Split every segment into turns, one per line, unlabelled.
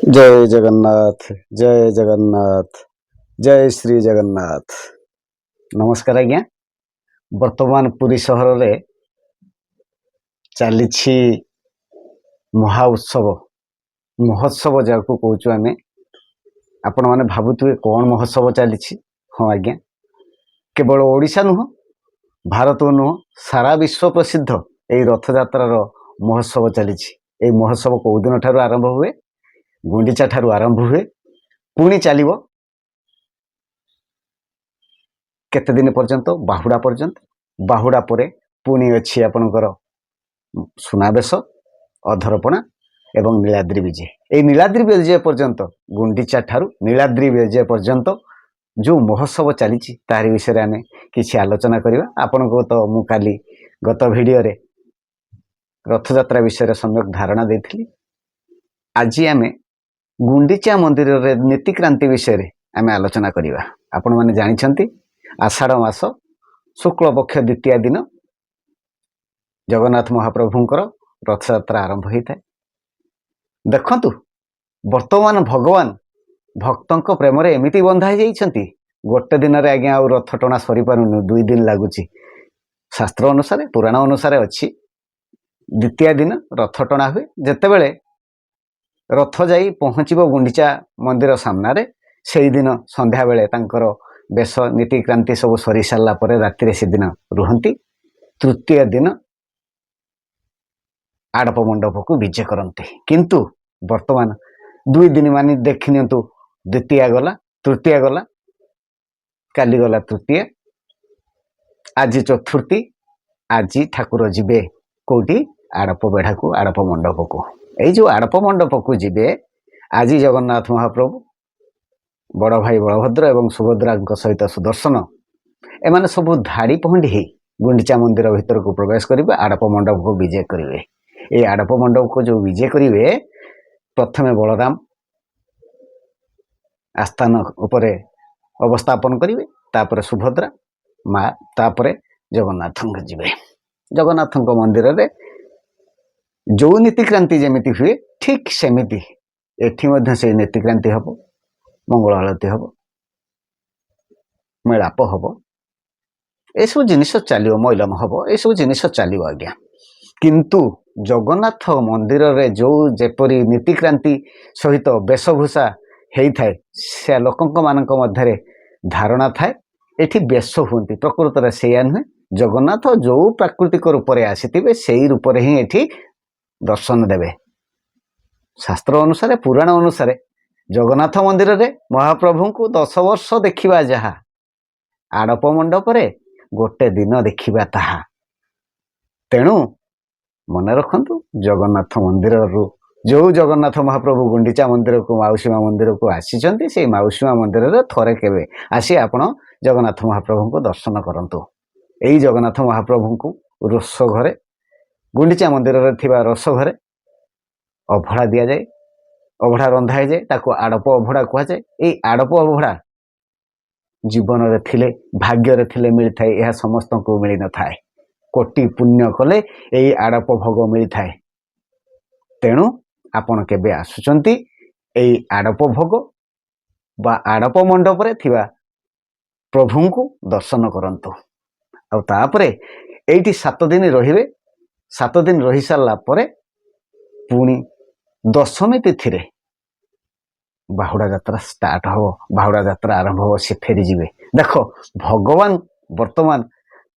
जय जगन्नाथ जय जगन्नाथ जय श्री जगन्नाथ। नमस्कार आज्ञा। वर्तमान पुरी सहर में चली महा उत्सव महोत्सव जहाँ कहूँ आम आपण मैंने भावुए कौन महोत्सव चली। हाँ आज्ञा, केवल ओडिशा नुह भारत नुह सारा विश्व प्रसिद्ध यही रथ यात्रार महोत्सव चली। महोत्सव कौ दिन ठार आरंभ हुए? गुंडीचा ठारू आरंभ हुए, पुणी चलो केते दिन पर्यंत? बाहुड़ा पर्यंत। बाहुड़ा परे पुणी अच्छी आपणकर सुनावेश, अधरपणा एवं नीलाद्री विजय। ये नीलाद्री विजय पर्यंत, गुंडीचा ठारू नीलाद्री विजय पर्यंत जो महोत्सव चली तारी विषय आम किसी आलोचना करवा। आपण को तो मु काली गत भिडियो रे रथयात्रा विषय सम्यक धारणा देथिली। आज आम गुंडीचा मंदिर रे नीतिक्रांति विषय आम आलोचना करवा। आपण माने जानिछंती आषाढ़ मास शुक्ल पक्ष द्वितीय दिन जगन्नाथ महाप्रभुंकर रथयात्रा आरंभ होता है। देखंतु वर्तमान भगवान भक्तों प्रेम रे एमिति बंधा जाइछंती। गोटे दिन रे आज्ञा रथ टଣା सरी पारुनु, 2 दिन लागुची। शास्त्र अनुसार पुराण अनुसार अच्छी द्वितीय दिन रथ टଣା हुए। जेतेबेले रथ जाई पहुँचब गुंडीचा मंदिर सामने से दिन संध्या बेले तांकर बेश नीतिक्रांति सब सरी सारा पर राति से दिन रुहंती। तृतीय दिन आड़प मंडप को विजय करते। किंतु वर्तमान 2 दिन मान देखनी, द्वितीय गला, तृतीय गला, काली गला तृतीय, आज चतुर्थी। आज ठाकुर जीवे कौटी? आड़प बेढ़ा को, आड़प मंडप को। यही जो आड़प मंडप को जीवे आज जगन्नाथ महाप्रभु, बड़ भाई बलभद्र एवं सुभद्रा सहित सुदर्शन एमाने सब धाड़ी पहंडी ही गुंडीचा मंदिर भीतर को प्रवेश करेंगे, आड़प मंडप को विजय करेंगे। ये आड़प मंडप को जो विजय करेंगे, प्रथमे बलराम आस्थान उपरे अवस्थापन करेंगे, तापर सुभद्रा माँ, तापर जगन्नाथ जीवे। जगन्नाथ मंदिर रे जो नीतिक्रांति जमीती हुए ठीक सेमिति एठी मध्य से नीतिक्रांति हम, मंगल आलती हम, मेलाप हम, यू जिनिस चलो, मैलम हम, यू जिनिस चलो आज्ञा। किंतु जगन्नाथ मंदिर रे जो जेपरी नीतिक्रांति सहित वेशभूषा होता है, से लोक मानक मध्य धारणा थाए एठी बेश हुंती। प्रकृत में से नुहे। जगन्नाथ जो प्राकृतिक रूप से आसी से रूप ही एठी दर्शन देवे। शास्त्र अनुसार पुराण अनुसार जगन्नाथ मंदिर रे महाप्रभु को 10 वर्ष देखिबा जहा, आड़प मंडप रे गोटे दिन देखिबा ताहा। तेणु मन रखंतु, जगन्नाथ मंदिर रु जो जगन्नाथ महाप्रभु गुंडीचा मंदिर को, माउसीमा मंदिर को आसीचंती, से माउसीमा मंदिर रे थरे केबे आसी आपण जगन्नाथ महाप्रभु को दर्शन करंतु। एई जगन्नाथ महाप्रभु को रोष घरे, गुंडीचा मंदिर रे थिबा रोष घरे अभड़ा दिया जाए, अभड़ा रंधा जाए, ताको आड़प अभड़ा कह जाए। ये आड़प अभड़ा जीवन रे थिले, भाग्य रे थिले मिल थाए, यह समस्त को मिल न थाए। कोटि पुण्य कले यही आड़प भोग मिल थाए। तेणु आपण केबे आसुचंती यही आड़प भोग बा आड़प मंडप रे थिबा प्रभु को दर्शन करंतु। आ तापरे एठी 7 दिन रहिबे। 7 दिन रही सारा परे पुणी दशमी तिथि रे बाहुड़ा यात्रा स्टार्ट हो, बाहुड़ा यात्रा आरंभ हो, से फेरी जीवे। देखो भगवान वर्तमान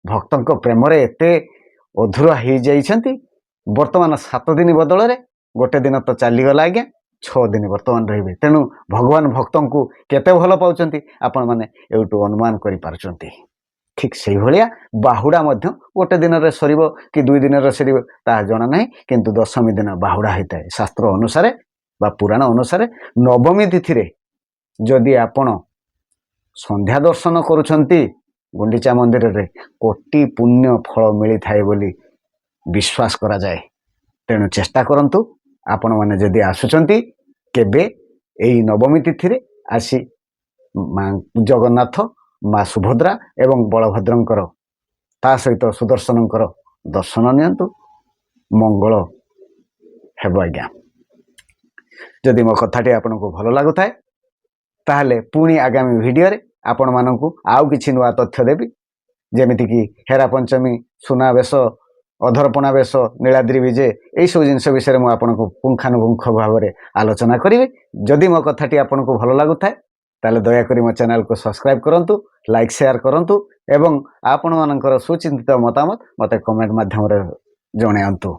भक्तों प्रेम रे एते अधूरा हो जाइछंती। वर्तमान 7 दिन बदल रे गोटे दिन तो चलीगला आज्ञा, 6 दिन वर्तमान रहिबे। तेणु भगवान भक्तों को केते भल पाउछंती आपण माने एउटू अनुमान करि पारुछंती। ठीक से भाया बाहुड़ा मध्य गोटे दिन रे सरीब कि 2 दिन रे सरीब ता जना नहीं, किंतु दशमी दिन बाहुड़ा होता है। शास्त्र अनुसार बा पुराण अनुसार नवमी तिथि रे जदि आपण संध्या दर्शन करुछंती गुंडीचा मंदिर रे, कोटि पुण्य फल मिली थाए बोली विश्वास करा जाए। तेणु चेष्टा करंतु, आपण माने जदि आसुछंती केबे एई नवमी तिथि रे आसी जगन्नाथ, माँ सुभद्रा एवं बलभद्रंकर ता सहित सुदर्शनंकर दर्शन नियंतु, मंगल हेब आज्ञा। जदि मो कथाटी आपको भल लगुए ताहले पुणी आगामी वीडियो आपण मानू आउ कि नुआ तथ्य देवी जमीक हेरा पंचमी सुनावेश अधरपणा वेश नीलाद्रि विजे यही सब जिन विषय में आपको पुंखानुपुंख भाव में आलोचना करी। जदि मो कथाटी आपको भल लगुए ताले दयाकोरी मो चैनल को सब्सक्राइब करंतु, लाइक शेयर करंतु एवं आपण मानकर सुचिंतित मतामत मते कमेंट माध्यम रे जणायंतु।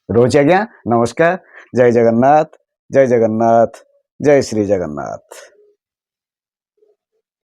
रोज आज्ञा नमस्कार। जय जगन्नाथ, जय जगन्नाथ, जय श्री जगन्नाथ।